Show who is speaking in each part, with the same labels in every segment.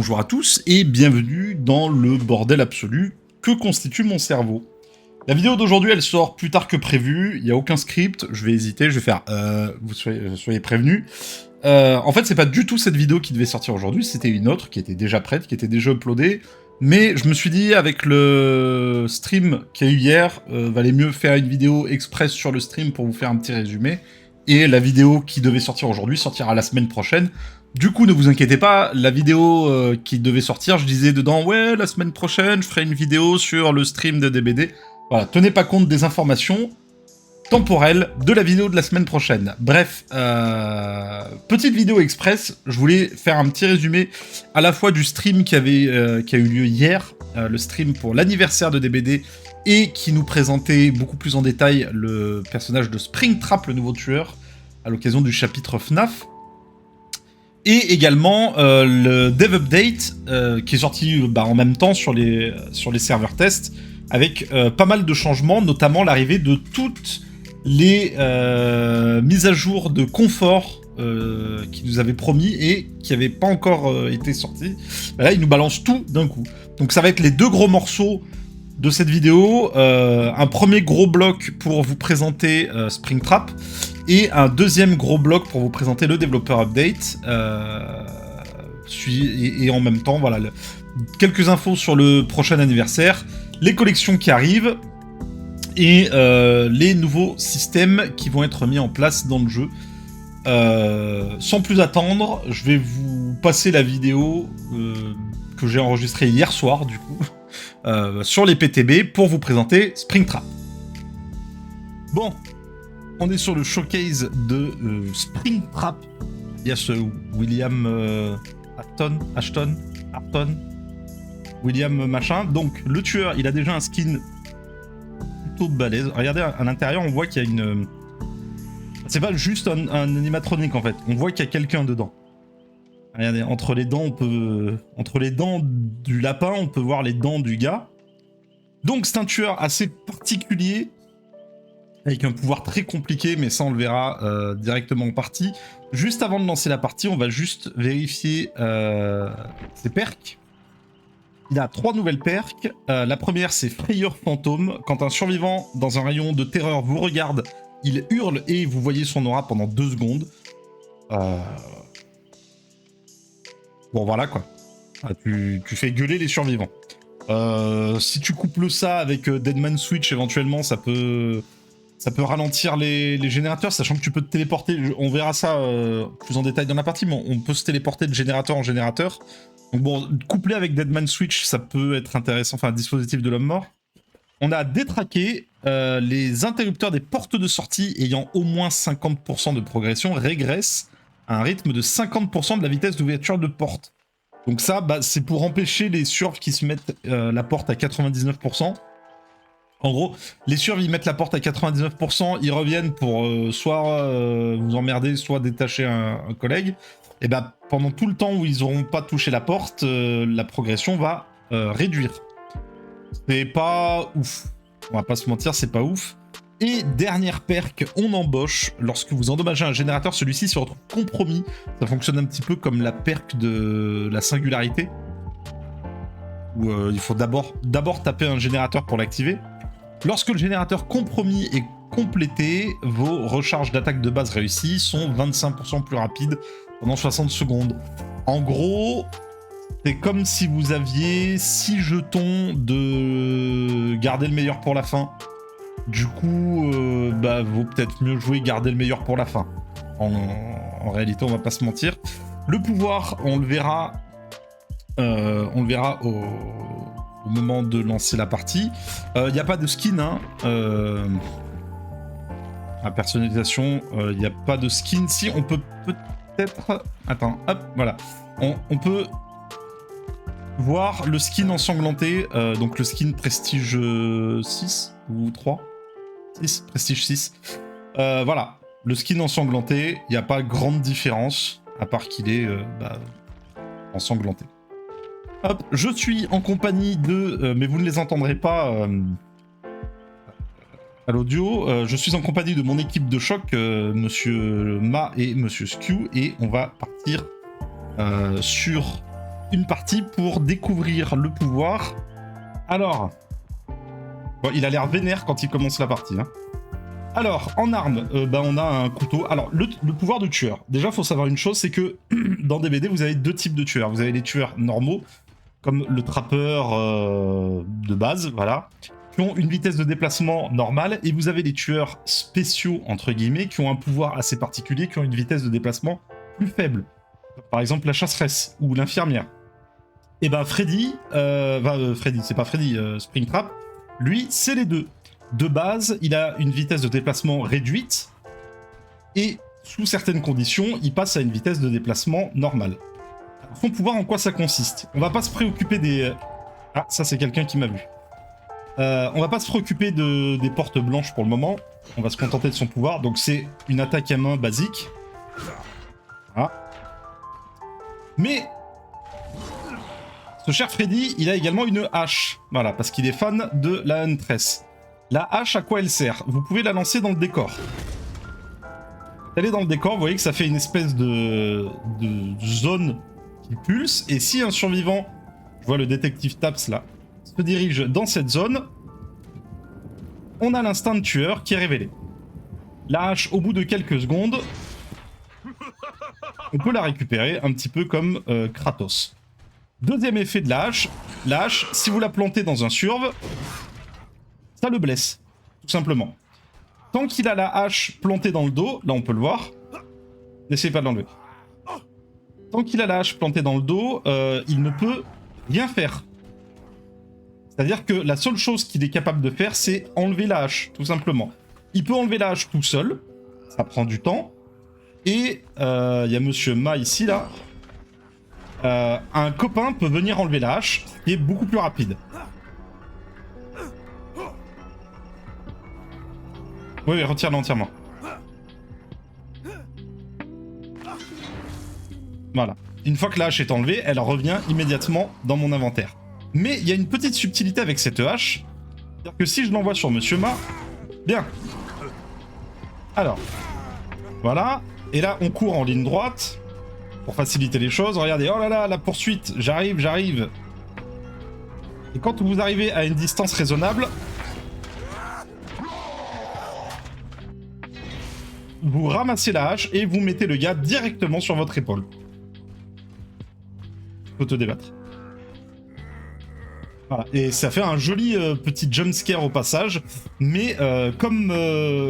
Speaker 1: bonjour à tous et bienvenue dans le bordel absolu que constitue mon cerveau. La vidéo d'aujourd'hui elle sort plus tard que prévu, il n'y a aucun script, je vais hésiter, je vais faire vous soyez prévenus. En fait c'est pas du tout cette vidéo qui devait sortir aujourd'hui, c'était une autre qui était déjà prête, qui était déjà uploadée, mais je me suis dit avec le stream qu'il y a eu hier, valait mieux faire une vidéo express sur le stream pour vous faire un petit résumé, et la vidéo qui devait sortir aujourd'hui sortira la semaine prochaine. Du coup, ne vous inquiétez pas, la vidéo qui devait sortir, je disais dedans, ouais, la semaine prochaine, je ferai une vidéo sur le stream de DBD. Voilà, tenez pas compte des informations temporelles de la vidéo de la semaine prochaine. Bref, petite vidéo express, je voulais faire un petit résumé à la fois du stream qui a eu lieu hier, le stream pour l'anniversaire de DBD, et qui nous présentait beaucoup plus en détail le personnage de Springtrap, le nouveau tueur, à l'occasion du chapitre FNAF. Et également le Dev Update qui est sorti en même temps sur les serveurs test, avec pas mal de changements, notamment l'arrivée de toutes les mises à jour de confort qu'ils nous avaient promis et qui n'avaient pas encore été sorties. Là, ils nous balancent tout d'un coup. Donc ça va être les deux gros morceaux de cette vidéo. Un premier gros bloc pour vous présenter Springtrap, et un deuxième gros bloc pour vous présenter le Developer Update. Et en même temps, voilà, quelques infos sur le prochain anniversaire, les collections qui arrivent, et les nouveaux systèmes qui vont être mis en place dans le jeu. Sans plus attendre, je vais vous passer la vidéo que j'ai enregistrée hier soir, du coup, sur les PTB pour vous présenter Springtrap. Bon, on est sur le showcase de Springtrap. Il y a ce William Ashton, William machin. Donc le tueur, il a déjà un skin plutôt balèze. Regardez à l'intérieur, on voit qu'il y a une... C'est pas juste un animatronique en fait. On voit qu'il y a quelqu'un dedans. Regardez, entre les dents du lapin, on peut voir les dents du gars. Donc c'est un tueur assez particulier, avec un pouvoir très compliqué, mais ça on le verra directement en partie. Juste avant de lancer la partie, on va juste vérifier ses perks. Il a 3 nouvelles perks. La première, c'est Frayeur Fantôme. Quand un survivant dans un rayon de terreur vous regarde, il hurle et vous voyez son aura pendant 2 secondes. Bon, voilà quoi. Tu fais gueuler les survivants. Si tu couples ça avec Deadman Switch, éventuellement, ça peut ralentir les générateurs, sachant que tu peux te téléporter. On verra ça plus en détail dans la partie, mais on peut se téléporter de générateur en générateur. Donc bon, couplé avec Deadman Switch, ça peut être intéressant, enfin un dispositif de l'homme mort. On a détraqué les interrupteurs des portes de sortie ayant au moins 50% de progression régressent à un rythme de 50% de la vitesse d'ouverture de porte. Donc ça, c'est pour empêcher les survs qui se mettent la porte à 99%. En gros, les survs, ils mettent la porte à 99%, ils reviennent pour soit vous emmerder, soit détacher un collègue. Et pendant tout le temps où ils n'auront pas touché la porte, la progression va réduire. C'est pas ouf. On va pas se mentir, c'est pas ouf. Et dernière perk, on embauche. Lorsque vous endommagez un générateur, celui-ci se retrouve compromis. Ça fonctionne un petit peu comme la perk de la singularité, où il faut d'abord taper un générateur pour l'activer. Lorsque le générateur compromis est complété, vos recharges d'attaque de base réussies sont 25% plus rapides pendant 60 secondes. En gros, c'est comme si vous aviez 6 jetons de garder le meilleur pour la fin. Du coup, vaut peut-être mieux jouer garder le meilleur pour la fin. En réalité, on va pas se mentir. Le pouvoir, on le verra au moment de lancer la partie. Il n'y a pas de skin, hein. La personnalisation, il n'y a pas de skin. Si, on peut peut-être... Attends, hop, voilà. On peut voir le skin ensanglanté, donc le skin Prestige 6 ou 3 6, Prestige 6. Voilà, le skin ensanglanté, il n'y a pas grande différence, à part qu'il est ensanglanté. Hop, je suis en compagnie de... mais vous ne les entendrez pas à l'audio. Je suis en compagnie de mon équipe de choc, Monsieur Ma et Monsieur Skew, et on va partir sur une partie pour découvrir le pouvoir. Alors, bon, il a l'air vénère quand il commence la partie. Hein. Alors, en armes, on a un couteau. Alors, le pouvoir de tueur. Déjà, il faut savoir une chose, c'est que dans DBD, vous avez deux types de tueurs. Vous avez les tueurs normaux, comme le trappeur de base, voilà, qui ont une vitesse de déplacement normale, et vous avez les tueurs spéciaux, entre guillemets, qui ont un pouvoir assez particulier, qui ont une vitesse de déplacement plus faible. Par exemple, la chasseresse ou l'infirmière. Et ben Freddy, c'est pas Freddy, Springtrap, lui, c'est les deux. De base, il a une vitesse de déplacement réduite, et sous certaines conditions, il passe à une vitesse de déplacement normale. Son pouvoir, en quoi ça consiste? On va pas se préoccuper des... Ah, ça c'est quelqu'un qui m'a vu. On va pas se préoccuper des portes blanches pour le moment. On va se contenter de son pouvoir. Donc c'est une attaque à main basique. Voilà. Mais ce cher Freddy, il a également une hache. Voilà, parce qu'il est fan de la Huntress. La hache, à quoi elle sert? Vous pouvez la lancer dans le décor. Elle est dans le décor, vous voyez que ça fait une espèce de zone qui pulse. Et si un survivant, je vois le détective Taps là, se dirige dans cette zone, on a l'instinct de tueur qui est révélé. La hache, au bout de quelques secondes, on peut la récupérer un petit peu comme Kratos. Deuxième effet de la hache, si vous la plantez dans un surve, ça le blesse, tout simplement. Tant qu'il a la hache plantée dans le dos, là on peut le voir, n'essayez pas de l'enlever. Tant qu'il a la hache plantée dans le dos, il ne peut rien faire. C'est-à-dire que la seule chose qu'il est capable de faire, c'est enlever la hache, tout simplement. Il peut enlever la hache tout seul, ça prend du temps. Et il y a Monsieur Ma ici, là. Un copain peut venir enlever la hache, qui est beaucoup plus rapide. Oui, retire-la entièrement. Voilà. Une fois que la hache est enlevée, elle revient immédiatement dans mon inventaire. Mais il y a une petite subtilité avec cette hache. C'est-à-dire que si je l'envoie sur Monsieur Ma... Bien. Alors. Voilà. Et là, on court en ligne droite. Pour faciliter les choses. Regardez. Oh là là, la poursuite. J'arrive. Et quand vous arrivez à une distance raisonnable... vous ramassez la hache et vous mettez le gars directement sur votre épaule. Faut te débattre. Voilà. Et ça fait un joli petit jumpscare au passage, mais comme,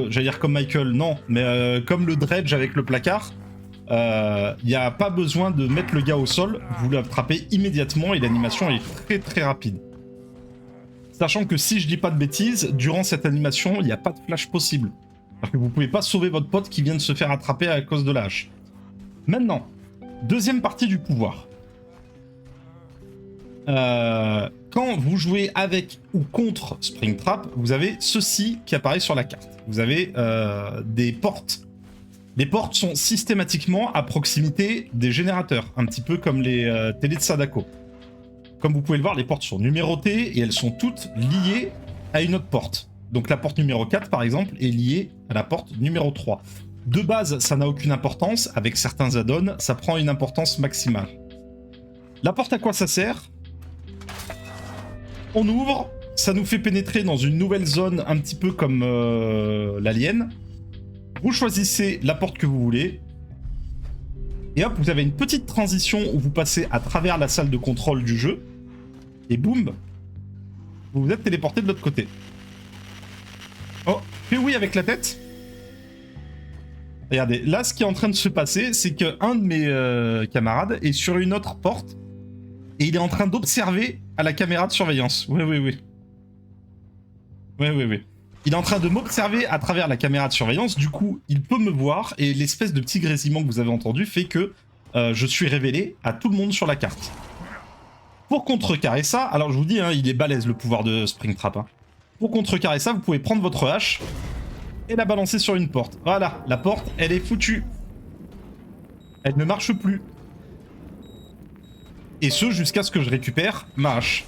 Speaker 1: j'allais dire comme Michael, non, mais comme le dredge avec le placard, il n'y a pas besoin de mettre le gars au sol, vous l'attrapez immédiatement et l'animation est très très rapide. Sachant que si je dis pas de bêtises, durant cette animation, il n'y a pas de flash possible. Parce que vous pouvez pas sauver votre pote qui vient de se faire attraper à cause de la hache. Maintenant, deuxième partie du pouvoir. Quand vous jouez avec ou contre Springtrap, vous avez ceci qui apparaît sur la carte. Vous avez des portes. Les portes sont systématiquement à proximité des générateurs, un petit peu comme les télés de Sadako. Comme vous pouvez le voir, les portes sont numérotées et elles sont toutes liées à une autre porte. Donc la porte numéro 4, par exemple, est liée à la porte numéro 3. De base, ça n'a aucune importance. Avec certains add-ons, ça prend une importance maximale. La porte, à quoi ça sert? On ouvre, ça nous fait pénétrer dans une nouvelle zone, un petit peu comme l'Alien. Vous choisissez la porte que vous voulez. Et hop, vous avez une petite transition où vous passez à travers la salle de contrôle du jeu. Et boum, vous vous êtes téléporté de l'autre côté. Oh, fais oui avec la tête. Regardez, là, ce qui est en train de se passer, c'est qu'un de mes camarades est sur une autre porte et il est en train d'observer à la caméra de surveillance. Oui. Il est en train de m'observer à travers la caméra de surveillance, du coup, il peut me voir et l'espèce de petit grésillement que vous avez entendu fait que je suis révélé à tout le monde sur la carte. Pour contrecarrer ça, alors je vous dis, hein, il est balèze le pouvoir de Springtrap. Hein. Pour contrecarrer ça, vous pouvez prendre votre hache et la balancer sur une porte. Voilà, la porte, elle est foutue. Elle ne marche plus. Et ce, jusqu'à ce que je récupère ma hache.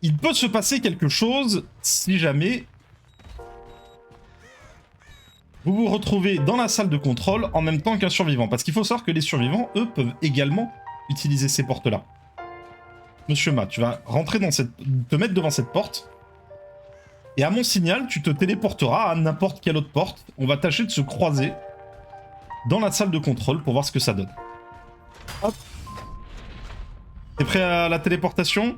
Speaker 1: Il peut se passer quelque chose si jamais vous vous retrouvez dans la salle de contrôle en même temps qu'un survivant. Parce qu'il faut savoir que les survivants, eux, peuvent également utiliser ces portes-là. Monsieur Ma, tu vas rentrer dans te mettre devant cette porte. Et à mon signal, tu te téléporteras à n'importe quelle autre porte. On va tâcher de se croiser dans la salle de contrôle pour voir ce que ça donne. Hop. T'es prêt à la téléportation?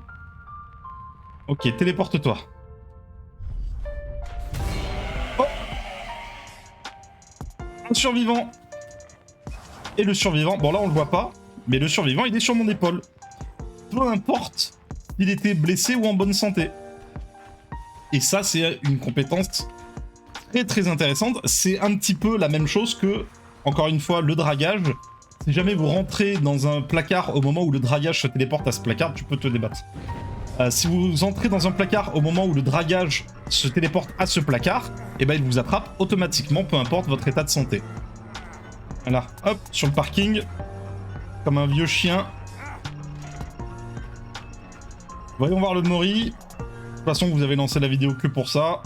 Speaker 1: Ok, téléporte-toi. Oh. Un survivant. Et le survivant, bon là on le voit pas, mais le survivant il est sur mon épaule. Peu importe s'il était blessé ou en bonne santé. Et ça c'est une compétence très très intéressante. C'est un petit peu la même chose que, encore une fois, le dragage. Si jamais vous rentrez dans un placard au moment où le dragage se téléporte à ce placard, tu peux te débattre. Si vous entrez dans un placard au moment où le dragage se téléporte à ce placard, et ben il vous attrape automatiquement, peu importe votre état de santé. Voilà, hop, sur le parking, comme un vieux chien. Voyons voir le Mori. De toute façon, vous avez lancé la vidéo que pour ça.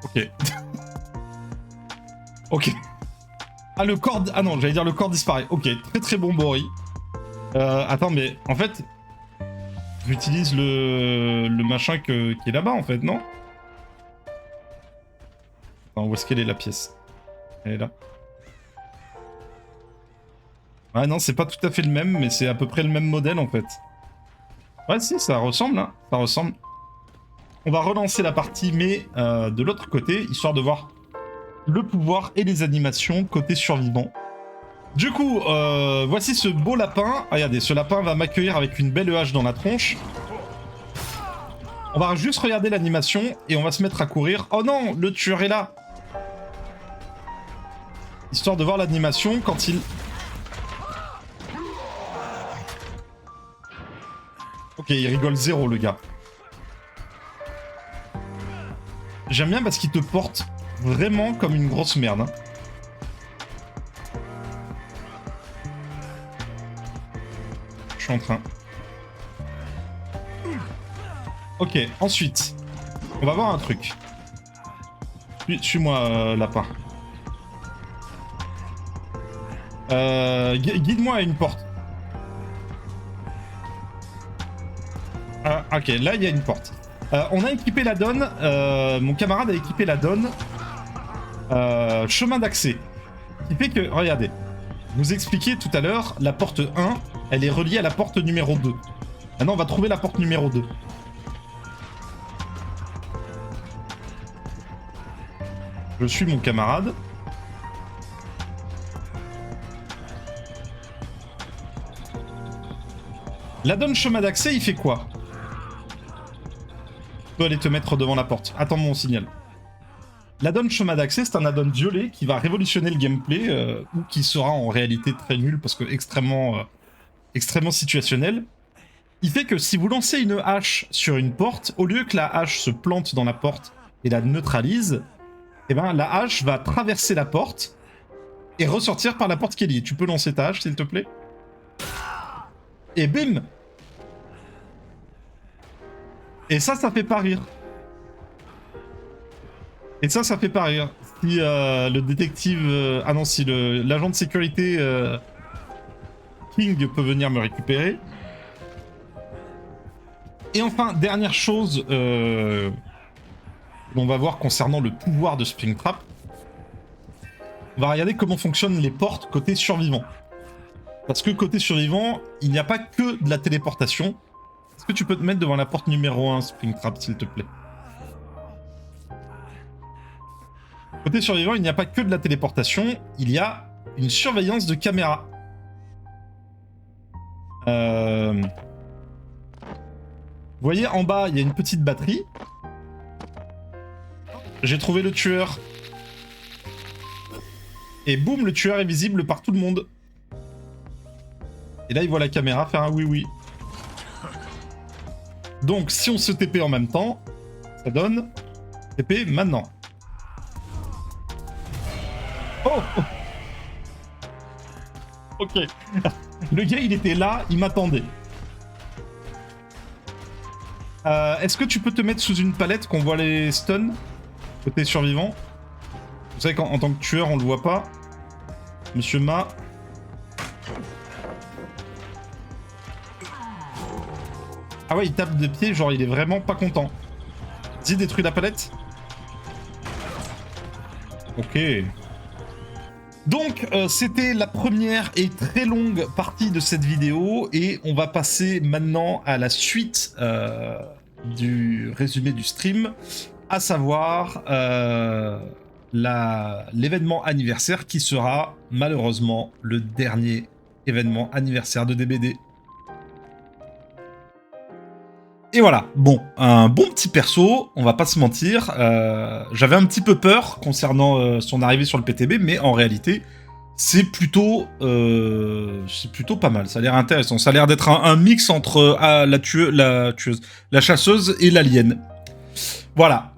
Speaker 1: Ok. Ok. Ah, le corps... Ah non, j'allais dire le corps disparaît. Ok, très très bon Mori. Attends, mais en fait... J'utilise le machin qui est là-bas, en fait, non? Attends, où est-ce qu'elle est, la pièce? Elle est là. Ah non, c'est pas tout à fait le même, mais c'est à peu près le même modèle, en fait. Ouais, si, ça ressemble, hein. Ça ressemble. On va relancer la partie, mais de l'autre côté, histoire de voir le pouvoir et les animations côté survivant. Du coup, voici ce beau lapin. Regardez, ce lapin va m'accueillir avec une belle hache dans la tronche. On va juste regarder l'animation et on va se mettre à courir. Oh non, le tueur est là. Histoire de voir l'animation quand il... Ok, il rigole zéro, le gars. J'aime bien parce qu'il te porte vraiment comme une grosse merde. Hein. Je suis en train. Ok, ensuite, on va voir un truc. Suis-moi, lapin. Guide-moi à une porte. Ah, ok, là, il y a une porte. On a équipé la donne. Mon camarade a équipé la donne. Chemin d'accès. Ce qui fait que, regardez, je vous expliquais tout à l'heure, la porte 1, elle est reliée à la porte numéro 2. Maintenant, on va trouver la porte numéro 2. Je suis mon camarade. L'addon chemin d'accès, il fait quoi? Tu peux aller te mettre devant la porte. Attends mon signal. L'addon chemin d'accès, c'est un addon violet qui va révolutionner le gameplay, ou qui sera en réalité très nul parce que extrêmement situationnel. Il fait que si vous lancez une hache sur une porte, au lieu que la hache se plante dans la porte et la neutralise, eh ben, la hache va traverser la porte et ressortir par la porte qui est liée. Tu peux lancer ta hache, s'il te plaît? Et bim! Et ça fait pas rire. Et ça fait pas rire. Si le détective... ah non, si l'agent de sécurité King peut venir me récupérer. Et enfin, dernière chose... on va voir concernant le pouvoir de Springtrap. On va regarder comment fonctionnent les portes côté survivant. Parce que côté survivant, il n'y a pas que de la téléportation. Est-ce que tu peux te mettre devant la porte numéro 1, Springtrap, s'il te plaît? Côté survivant, il n'y a pas que de la téléportation, il y a une surveillance de caméra. Vous voyez, en bas, il y a une petite batterie. J'ai trouvé le tueur. Et boum, le tueur est visible par tout le monde. Et là, il voit la caméra faire un oui-oui. Donc, si on se TP en même temps, ça donne TP maintenant. Oh, oh. Ok. Le gars, il était là, il m'attendait. Est-ce que tu peux te mettre sous une palette qu'on voit les stuns côté survivant? Vous savez qu'en tant que tueur, on le voit pas. Monsieur Ma. Ah ouais, il tape des pieds, genre il est vraiment pas content. Vas-y, détruis la palette. Ok. Donc, c'était la première et très longue partie de cette vidéo, et on va passer maintenant à la suite du résumé du stream, à savoir l'événement anniversaire qui sera malheureusement le dernier événement anniversaire de DBD. Et voilà, bon, un bon petit perso, on va pas se mentir. J'avais un petit peu peur concernant son arrivée sur le PTB, mais en réalité, c'est plutôt pas mal. Ça a l'air intéressant. Ça a l'air d'être un mix entre la chasseuse et l'alien. Voilà.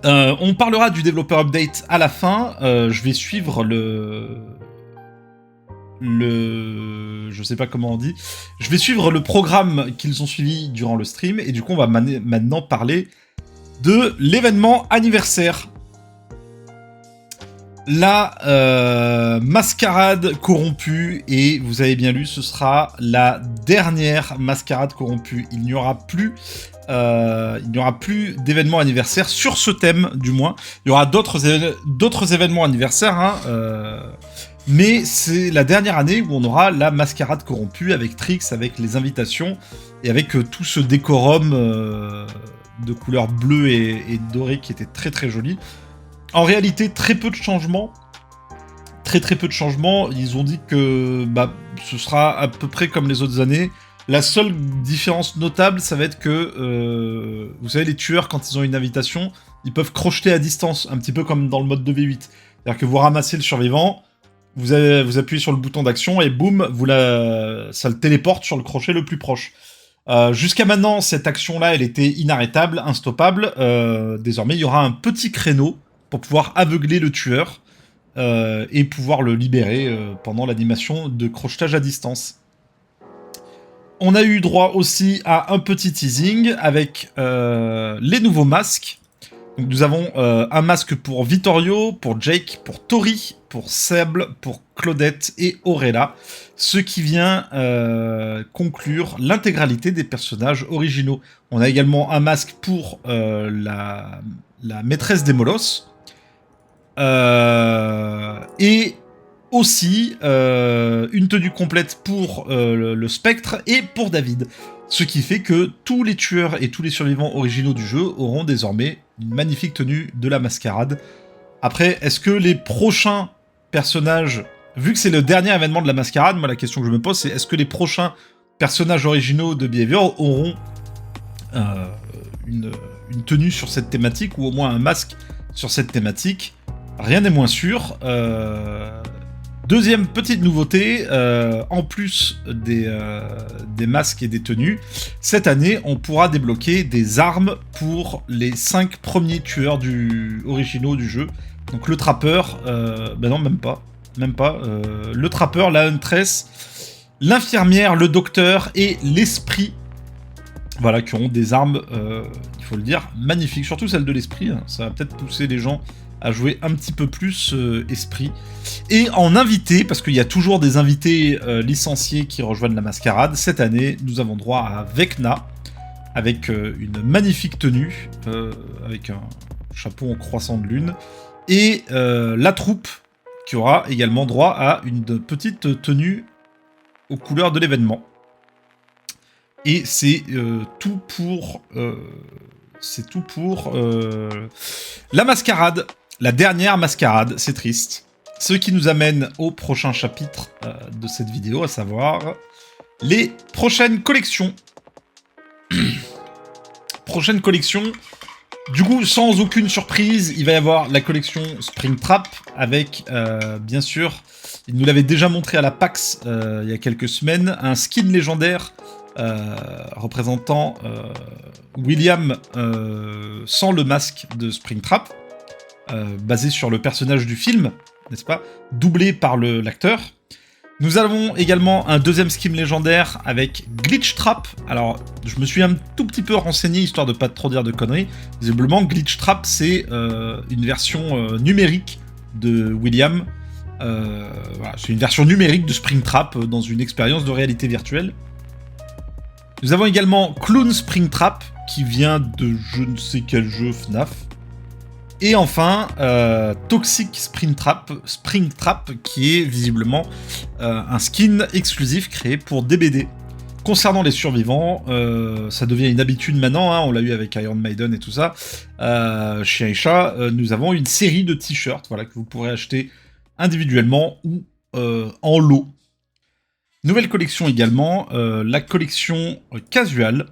Speaker 1: On parlera du développeur update à la fin. Je vais suivre je sais pas comment on dit. Je vais suivre le programme qu'ils ont suivi durant le stream, et du coup on va maintenant parler de l'événement anniversaire. La mascarade corrompue, et vous avez bien lu, ce sera la dernière mascarade corrompue. Il n'y aura plus d'événements anniversaires sur ce thème, du moins. Il y aura d'autres événements anniversaires, hein, mais c'est la dernière année où on aura la mascarade corrompue avec Trix, avec les invitations et avec tout ce décorum de couleur bleue et dorée qui était très très joli. En réalité, très peu de changements. Très peu de changements. Ils ont dit que ce sera à peu près comme les autres années. La seule différence notable, ça va être que, vous savez, les tueurs, quand ils ont une invitation, ils peuvent crocheter à distance, un petit peu comme dans le mode 2v8. C'est-à-dire que vous ramassez le survivant, vous appuyez sur le bouton d'action et boum, ça le téléporte sur le crochet le plus proche. Jusqu'à maintenant, cette action-là, elle était inarrêtable, instoppable. Désormais, il y aura un petit créneau pour pouvoir aveugler le tueur et pouvoir le libérer pendant l'animation de crochetage à distance. On a eu droit aussi à un petit teasing avec les nouveaux masques. Donc nous avons un masque pour Vittorio, pour Jake, pour Tori, pour Seb, pour Claudette et Aurela, ce qui vient conclure l'intégralité des personnages originaux. On a également un masque pour la maîtresse des Molosses, et aussi une tenue complète pour le Spectre et pour David. Ce qui fait que tous les tueurs et tous les survivants originaux du jeu auront désormais une magnifique tenue de la mascarade. Après, est-ce que les prochains personnages, vu que c'est le dernier événement de la mascarade, moi la question que je me pose c'est est-ce que les prochains personnages originaux de Behavior auront une tenue sur cette thématique, ou au moins un masque sur cette thématique? Rien n'est moins sûr. Deuxième petite nouveauté, en plus des masques et des tenues, cette année, on pourra débloquer des armes pour les 5 premiers tueurs originaux du jeu. Donc le trappeur, non, même pas. Le trappeur, la huntress, l'infirmière, le docteur et l'esprit. Voilà, qui auront des armes, il faut le dire, magnifiques. Surtout celle de l'esprit, hein. Ça va peut-être pousser les gens à jouer un petit peu plus esprit. Et en invité, parce qu'il y a toujours des invités licenciés qui rejoignent la mascarade, cette année, nous avons droit à Vecna, avec une magnifique tenue, avec un chapeau en croissant de lune, et la troupe, qui aura également droit à une petite tenue aux couleurs de l'événement. Et c'est tout pour la mascarade. La dernière mascarade, c'est triste. Ce qui nous amène au prochain chapitre de cette vidéo, à savoir les prochaines collections. Prochaine collection. Du coup, sans aucune surprise, il va y avoir la collection Springtrap avec, bien sûr, il nous l'avait déjà montré à la PAX il y a quelques semaines, un skin légendaire représentant William sans le masque de Springtrap. Basé sur le personnage du film, n'est-ce pas, doublé par l'acteur. Nous avons également un deuxième skin légendaire avec Glitch Trap. Alors, je me suis un tout petit peu renseigné, histoire de pas trop dire de conneries. Visiblement, Glitch Trap, c'est une version numérique de William. Voilà, c'est une version numérique de Springtrap dans une expérience de réalité virtuelle. Nous avons également Clown Springtrap, qui vient de je ne sais quel jeu FNAF. Et enfin, Toxic Springtrap, qui est visiblement un skin exclusif créé pour DBD. Concernant les survivants, ça devient une habitude maintenant, hein, on l'a eu avec Iron Maiden et tout ça. Chien et chat, nous avons une série de t-shirts voilà, que vous pourrez acheter individuellement ou en lot. Nouvelle collection également, la collection casual,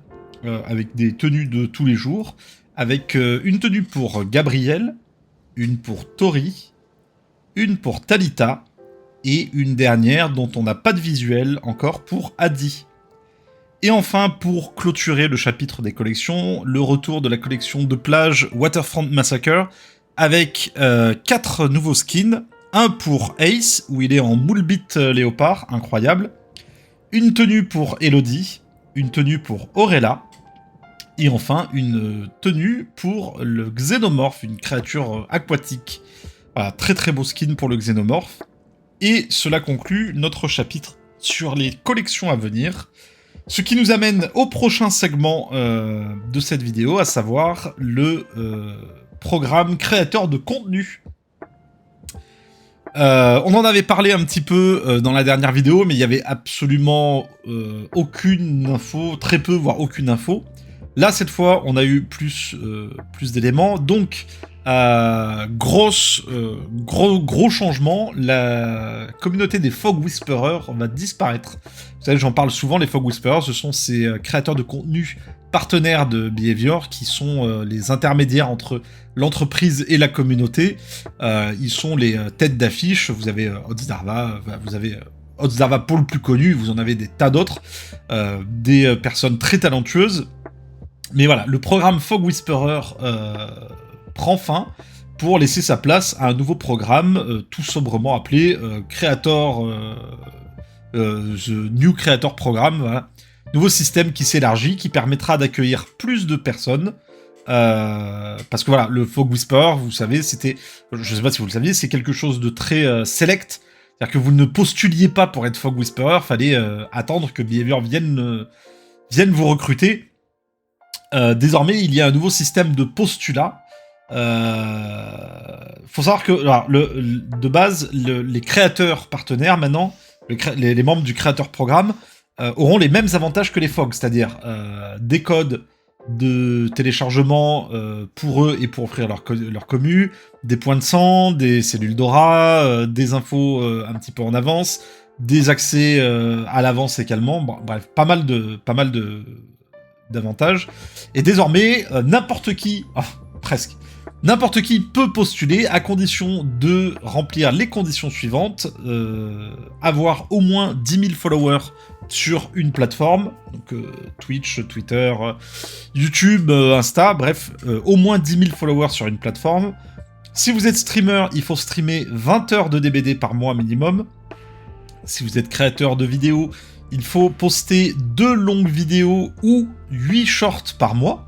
Speaker 1: avec des tenues de tous les jours, avec une tenue pour Gabriel, une pour Tori, une pour Talita, et une dernière dont on n'a pas de visuel encore pour Adi. Et enfin, pour clôturer le chapitre des collections, le retour de la collection de plage Waterfront Massacre, avec 4 nouveaux skins, un pour Ace, où il est en moulbit léopard, incroyable, une tenue pour Elodie, une tenue pour Auréla, et enfin une tenue pour le Xénomorphe, une créature aquatique. Voilà, très très beau skin pour le Xénomorphe. Et cela conclut notre chapitre sur les collections à venir. Ce qui nous amène au prochain segment de cette vidéo, à savoir le programme créateur de contenu. On en avait parlé un petit peu dans la dernière vidéo, mais il y avait absolument aucune info, très peu, voire aucune info. Là, cette fois, on a eu plus d'éléments, donc gros changement, la communauté des Fog Whisperers va disparaître. Vous savez, j'en parle souvent, les Fog Whisperers, ce sont ces créateurs de contenu partenaires de Behavior qui sont les intermédiaires entre l'entreprise et la communauté. Ils sont les têtes d'affiche, vous avez Oddsdarva, vous avez Oddsdarva pour le plus connu, vous en avez des tas d'autres, des personnes très talentueuses. Mais voilà, le programme Fog Whisperer prend fin pour laisser sa place à un nouveau programme tout sobrement appelé The New Creator Program. Voilà. Nouveau système qui s'élargit, qui permettra d'accueillir plus de personnes. Parce que voilà, le Fog Whisperer, vous savez, c'était, je sais pas si vous le saviez, c'est quelque chose de très select. C'est-à-dire que vous ne postuliez pas pour être Fog Whisperer, fallait attendre que Behavior vienne vous recruter. Désormais, il y a un nouveau système de postulat. Faut savoir que alors, de base, les créateurs partenaires maintenant, les membres du créateur programme auront les mêmes avantages que les FOG, c'est-à-dire des codes de téléchargement pour eux et pour offrir leur commu, des points de sang, des cellules d'aura, des infos un petit peu en avance, des accès à l'avance également. Bon, bref, pas mal d'avantages. Et désormais, n'importe qui, presque, n'importe qui peut postuler à condition de remplir les conditions suivantes, avoir au moins 10 000 followers sur une plateforme, donc Twitch, Twitter, YouTube, Insta, bref, au moins 10 000 followers sur une plateforme. Si vous êtes streamer, il faut streamer 20 heures de DBD par mois minimum. Si vous êtes créateur de vidéos, il faut poster 2 longues vidéos ou 8 shorts par mois.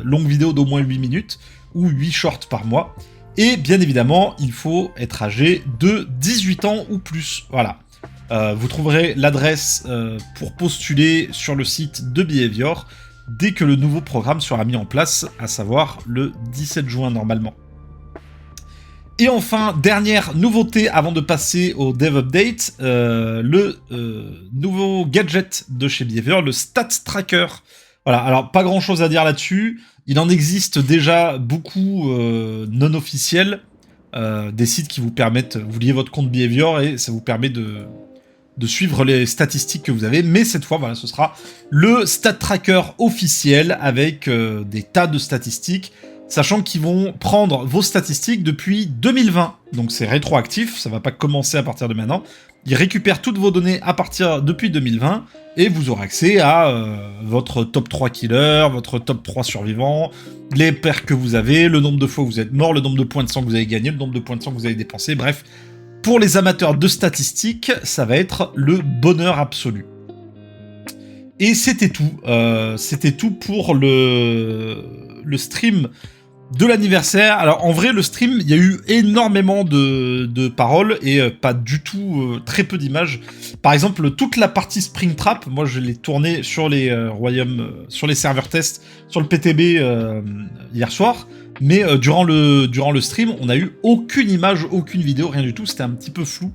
Speaker 1: Longues vidéos d'au moins 8 minutes ou 8 shorts par mois. Et bien évidemment, il faut être âgé de 18 ans ou plus. Voilà. Vous trouverez l'adresse pour postuler sur le site de Behavior dès que le nouveau programme sera mis en place, à savoir le 17 juin normalement. Et enfin, dernière nouveauté avant de passer au Dev Update, le nouveau gadget de chez Behavior, le Stats Tracker. Voilà, alors pas grand chose à dire là-dessus, il en existe déjà beaucoup non officiels, des sites qui vous permettent, vous liez votre compte Behavior et ça vous permet de suivre les statistiques que vous avez, mais cette fois, voilà, ce sera le Stat Tracker officiel avec des tas de statistiques, sachant qu'ils vont prendre vos statistiques depuis 2020. Donc c'est rétroactif, ça va pas commencer à partir de maintenant. Ils récupèrent toutes vos données à partir depuis 2020, et vous aurez accès à votre top 3 killer, votre top 3 survivants, les perks que vous avez, le nombre de fois où vous êtes mort, le nombre de points de sang que vous avez gagné, le nombre de points de sang que vous avez dépensé, bref, pour les amateurs de statistiques, ça va être le bonheur absolu. Et c'était tout. C'était tout pour le stream de l'anniversaire. Alors en vrai, le stream, il y a eu énormément de paroles et pas du tout très peu d'images. Par exemple, toute la partie Springtrap, moi je l'ai tournée sur les royaumes, sur les serveurs test, sur le PTB hier soir. Mais durant le stream, on n'a eu aucune image, aucune vidéo, rien du tout. C'était un petit peu flou.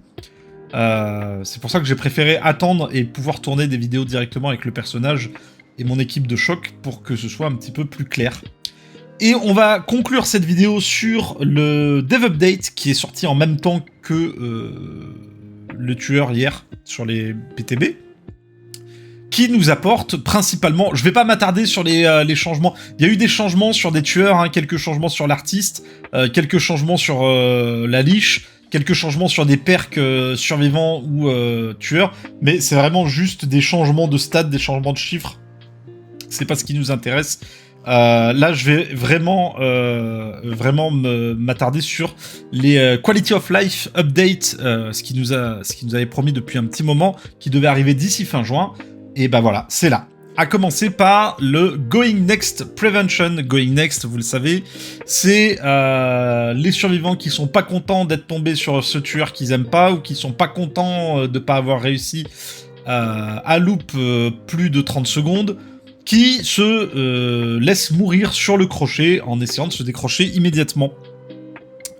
Speaker 1: C'est pour ça que j'ai préféré attendre et pouvoir tourner des vidéos directement avec le personnage et mon équipe de choc pour que ce soit un petit peu plus clair. Et on va conclure cette vidéo sur le Dev Update qui est sorti en même temps que le tueur hier sur les PTB, qui nous apporte principalement... Je vais pas m'attarder sur les changements. Il y a eu des changements sur des tueurs, hein, quelques changements sur l'artiste, quelques changements sur la liche, quelques changements sur des perks survivants ou tueurs, mais c'est vraiment juste des changements de stats, des changements de chiffres. C'est pas ce qui nous intéresse. Là, je vais vraiment m'attarder sur les Quality of Life Update, ce qui nous avait promis depuis un petit moment, qui devait arriver d'ici fin juin. Et bah voilà, c'est là. À commencer par le Going Next Prevention. Going Next, vous le savez, c'est les survivants qui sont pas contents d'être tombés sur ce tueur qu'ils aiment pas, ou qui sont pas contents de pas avoir réussi à loop plus de 30 secondes, qui se laissent mourir sur le crochet en essayant de se décrocher immédiatement.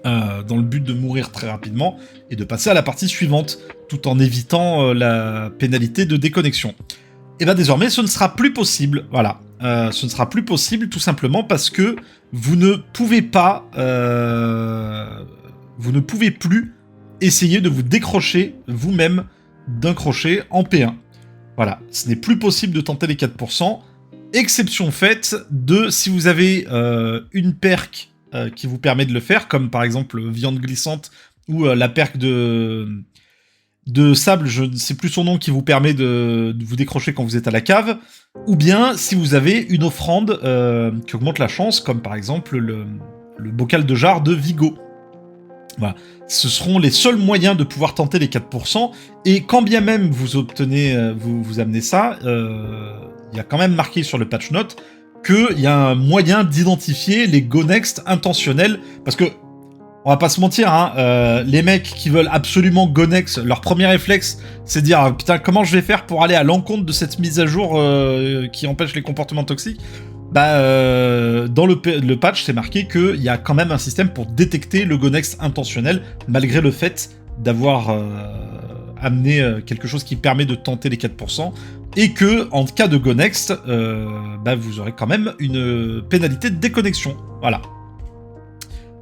Speaker 1: Dans le but de mourir très rapidement et de passer à la partie suivante, tout en évitant la pénalité de déconnexion. Et bien désormais, ce ne sera plus possible. Voilà. Ce ne sera plus possible tout simplement parce que vous ne pouvez pas... vous ne pouvez plus essayer de vous décrocher vous-même d'un crochet en P1. Voilà. Ce n'est plus possible de tenter les 4%. Exception faite de si vous avez une perk qui vous permet de le faire, comme par exemple viande glissante ou la perk de sable, je ne sais plus son nom, qui vous permet de vous décrocher quand vous êtes à la cave, ou bien si vous avez une offrande qui augmente la chance, comme par exemple le bocal de jarre de Vigo. Voilà. Ce seront les seuls moyens de pouvoir tenter les 4%, et quand bien même vous obtenez, vous amenez ça, il y a quand même marqué sur le patch note qu'il y a un moyen d'identifier les go next intentionnels, parce que on va pas se mentir, hein, les mecs qui veulent absolument go next, leur premier réflexe, c'est de dire putain, comment je vais faire pour aller à l'encontre de cette mise à jour qui empêche les comportements toxiques. Bah, dans le patch, c'est marqué qu'il y a quand même un système pour détecter le go next intentionnel, malgré le fait d'avoir amené quelque chose qui permet de tenter les 4%, et que en cas de go next, bah, vous aurez quand même une pénalité de déconnexion. Voilà.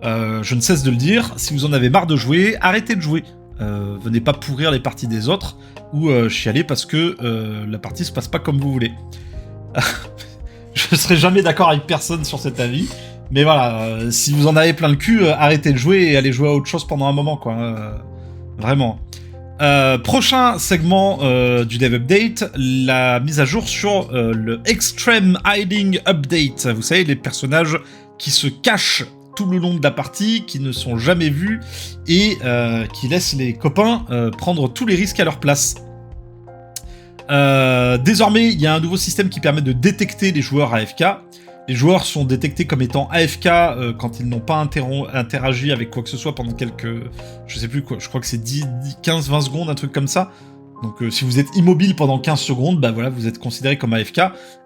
Speaker 1: Je ne cesse de le dire, si vous en avez marre de jouer, arrêtez de jouer. Venez pas pourrir les parties des autres ou chialer parce que la partie se passe pas comme vous voulez. Je serai jamais d'accord avec personne sur cet avis, mais voilà, si vous en avez plein le cul, arrêtez de jouer et allez jouer à autre chose pendant un moment, quoi. Vraiment. Prochain segment du Dev Update, la mise à jour sur le Extreme Hiding Update. Vous savez, les personnages qui se cachent tout le long de la partie, qui ne sont jamais vus et qui laissent les copains prendre tous les risques à leur place. Désormais, il y a un nouveau système qui permet de détecter les joueurs AFK. Les joueurs sont détectés comme étant AFK quand ils n'ont pas interagi avec quoi que ce soit pendant quelques... Je sais plus quoi, je crois que c'est 15-20 secondes, un truc comme ça. Donc si vous êtes immobile pendant 15 secondes, bah voilà, vous êtes considéré comme AFK.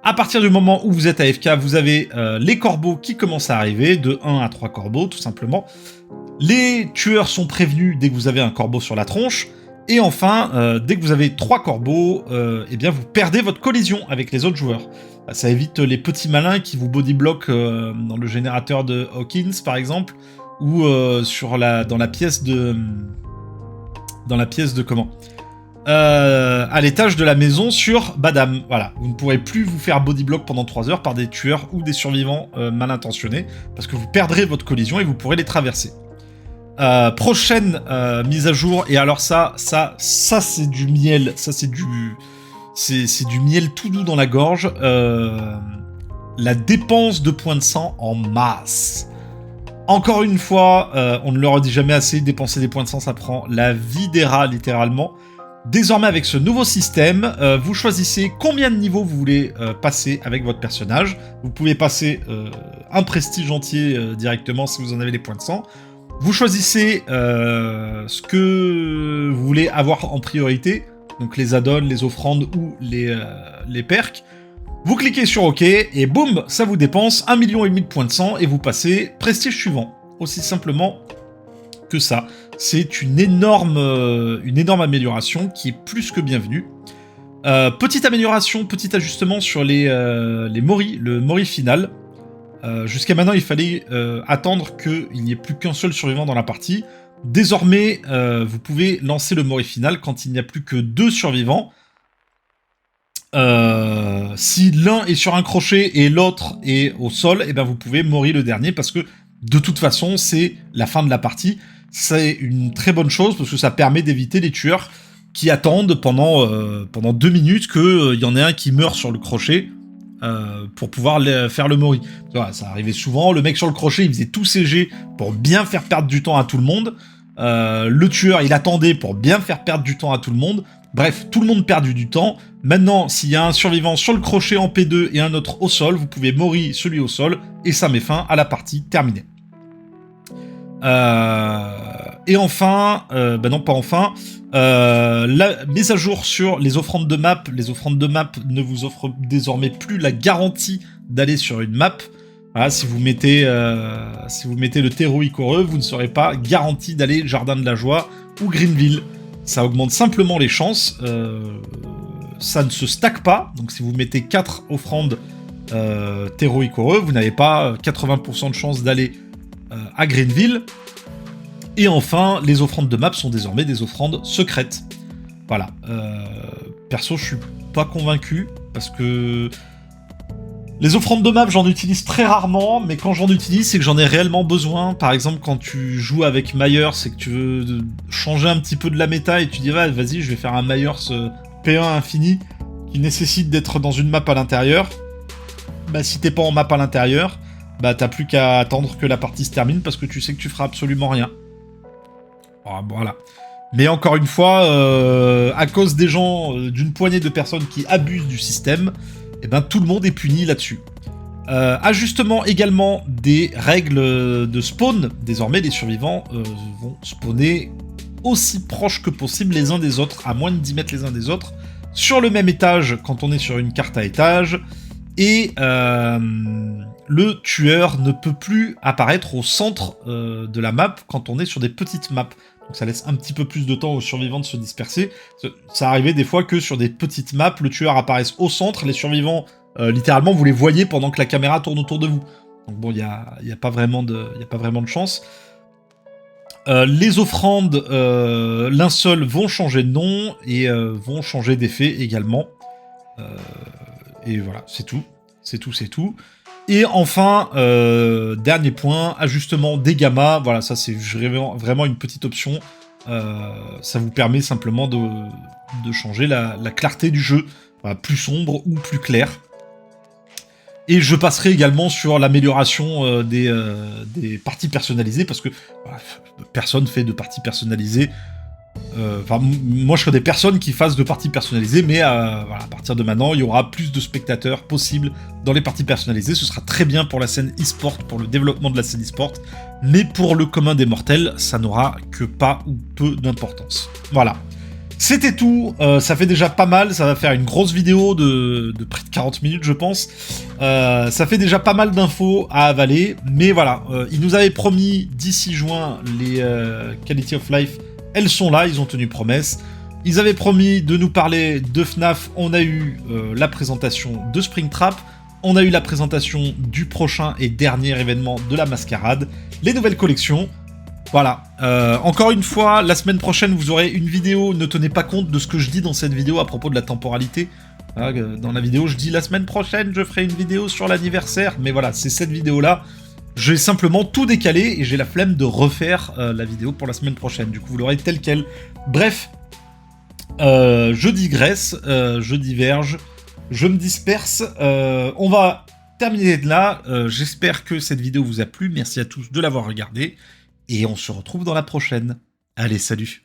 Speaker 1: À partir du moment où vous êtes AFK, vous avez les corbeaux qui commencent à arriver, de 1 à 3 corbeaux tout simplement. Les tueurs sont prévenus dès que vous avez un corbeau sur la tronche. Et enfin, dès que vous avez 3 corbeaux, eh bien vous perdez votre collision avec les autres joueurs. Ça évite les petits malins qui vous bodybloquent dans le générateur de Hawkins par exemple, ou dans la pièce de comment à l'étage de la maison sur Badam. Voilà, vous ne pourrez plus vous faire bodyblock pendant 3 heures par des tueurs ou des survivants mal intentionnés, parce que vous perdrez votre collision et vous pourrez les traverser. Prochaine mise à jour, et alors ça c'est du miel, c'est du miel tout doux dans la gorge. La dépense de points de sang en masse. Encore une fois, on ne le redit jamais assez, dépenser des points de sang, ça prend la vie des rats, littéralement. Désormais, avec ce nouveau système, vous choisissez combien de niveaux vous voulez passer avec votre personnage. Vous pouvez passer un prestige entier directement si vous en avez les points de sang. Vous choisissez ce que vous voulez avoir en priorité, donc les add-ons, les offrandes ou les perks. Vous cliquez sur OK et boum, ça vous dépense 1,5 million de points de sang et vous passez prestige suivant. Aussi simplement que ça. C'est une énorme amélioration qui est plus que bienvenue. Petite amélioration, petit ajustement sur les Mori, le Mori final. Jusqu'à maintenant, il fallait attendre qu'il n'y ait plus qu'un seul survivant dans la partie. Désormais, vous pouvez lancer le Mori final quand il n'y a plus que 2 survivants. Si l'un est sur un crochet et l'autre est au sol, et ben vous pouvez Mori le dernier parce que de toute façon, c'est la fin de la partie. C'est une très bonne chose parce que ça permet d'éviter les tueurs qui attendent pendant 2 minutes qu'il y en ait un qui meurt sur le crochet pour pouvoir faire le Mori. Voilà, ça arrivait souvent, le mec sur le crochet, il faisait tous ses jets pour bien faire perdre du temps à tout le monde. Le tueur, il attendait pour bien faire perdre du temps à tout le monde. Bref, tout le monde perdu du temps. Maintenant, s'il y a un survivant sur le crochet en P2 et un autre au sol, vous pouvez Mori celui au sol et ça met fin à la partie terminée. Et enfin, non pas enfin, la mise à jour sur les offrandes de map. Les offrandes de map ne vous offrent désormais plus la garantie d'aller sur une map. Voilà, si vous mettez le terreau Icoreux, vous ne serez pas garanti d'aller Jardin de la Joie ou Greenville. Ça augmente simplement les chances. Ça ne se stack pas. Donc si vous mettez 4 offrandes terreau Icoreux, vous n'avez pas 80% de chance d'aller à Greenville. Et enfin, les offrandes de map sont désormais des offrandes secrètes. Voilà. Perso, je suis pas convaincu parce que les offrandes de map, j'en utilise très rarement, mais quand j'en utilise, c'est que j'en ai réellement besoin. Par exemple, quand tu joues avec Myers, c'est que tu veux changer un petit peu de la méta et tu dis vas-y, je vais faire un Myers P1 infini qui nécessite d'être dans une map à l'intérieur. Bah, si t'es pas en map à l'intérieur, bah t'as plus qu'à attendre que la partie se termine parce que tu sais que tu feras absolument rien. Voilà. Mais encore une fois, à cause des gens, d'une poignée de personnes qui abusent du système, et ben tout le monde est puni là-dessus. Ajustement également des règles de spawn. Désormais, les survivants vont spawner aussi proches que possible les uns des autres, à moins de 10 mètres les uns des autres, sur le même étage quand on est sur une carte à étage. Et le tueur ne peut plus apparaître au centre de la map quand on est sur des petites maps. Donc ça laisse un petit peu plus de temps aux survivants de se disperser. Ça arrivait des fois que sur des petites maps, le tueur apparaisse au centre, les survivants, littéralement, vous les voyez pendant que la caméra tourne autour de vous. Donc bon, il n'y a pas vraiment de chance. Les offrandes linceuls vont changer de nom et vont changer d'effet également. Et voilà, c'est tout. C'est tout. Et enfin, dernier point, ajustement des gammas. Voilà, ça c'est vraiment une petite option. Ça vous permet simplement de changer la clarté du jeu. Voilà, plus sombre ou plus clair. Et je passerai également sur l'amélioration des parties personnalisées, parce que voilà, personne fait de parties personnalisées. Moi je serais des personnes qui fassent de parties personnalisées, mais voilà, à partir de maintenant, il y aura plus de spectateurs possibles dans les parties personnalisées. Ce sera très bien pour la scène e-sport, pour le développement de la scène e-sport, mais pour le commun des mortels, ça n'aura que pas ou peu d'importance. Voilà. C'était tout, ça fait déjà pas mal, ça va faire une grosse vidéo de près de 40 minutes je pense. Ça fait déjà pas mal d'infos à avaler, mais voilà, ils nous avaient promis d'ici juin les Quality of Life, elles sont là, ils ont tenu promesse. Ils avaient promis de nous parler de FNAF, on a eu la présentation de Springtrap, on a eu la présentation du prochain et dernier événement de la Mascarade, les nouvelles collections. Voilà, encore une fois, la semaine prochaine, vous aurez une vidéo, ne tenez pas compte de ce que je dis dans cette vidéo à propos de la temporalité. Voilà, dans la vidéo, je dis la semaine prochaine, je ferai une vidéo sur l'anniversaire, mais voilà, c'est cette vidéo-là. J'ai simplement tout décalé et j'ai la flemme de refaire la vidéo pour la semaine prochaine. Du coup, vous l'aurez telle quelle. Bref, je digresse, je diverge, je me disperse. On va terminer là. J'espère que cette vidéo vous a plu. Merci à tous de l'avoir regardé. Et on se retrouve dans la prochaine. Allez, salut.